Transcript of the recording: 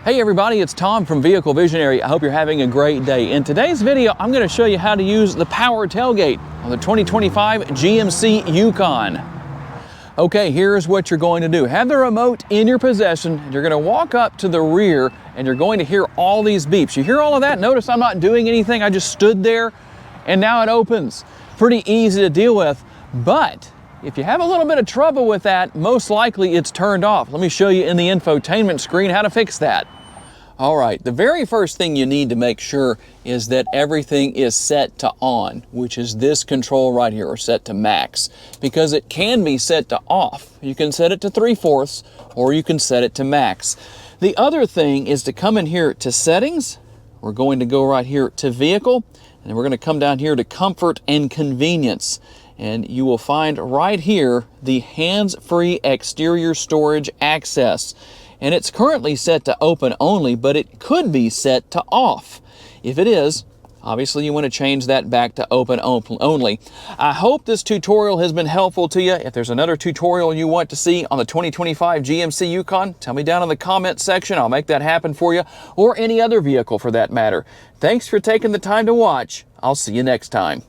Hey everybody, it's Tom from Vehicle Visionary. I hope you're having a great day. In today's video, I'm going to show you how to use the power tailgate on the 2025 GMC Yukon. Okay, here's what you're going to do. Have the remote in your possession, and you're going to walk up to the rear, and you're going to hear all these beeps. You hear all of that? Notice I'm not doing anything. I just stood there, and now it opens. Pretty easy to deal with, but if you have a little bit of trouble with that, most likely it's turned off. Let me show you in the infotainment screen how to fix that. All right, the very first thing you need to make sure is that everything is set to on, which is this control right here, or set to max, because it can be set to off. You can set it to 3/4, or you can set it to max. The other thing is to come in here to settings. We're going to go right here to vehicle, and then we're going to come down here to comfort and convenience. And you will find right here the hands-free exterior storage access. And it's currently set to open only, but it could be set to off. If it is, obviously you want to change that back to open only. I hope this tutorial has been helpful to you. If there's another tutorial you want to see on the 2025 GMC Yukon, tell me down in the comment section. I'll make that happen for you, or any other vehicle for that matter. Thanks for taking the time to watch. I'll see you next time.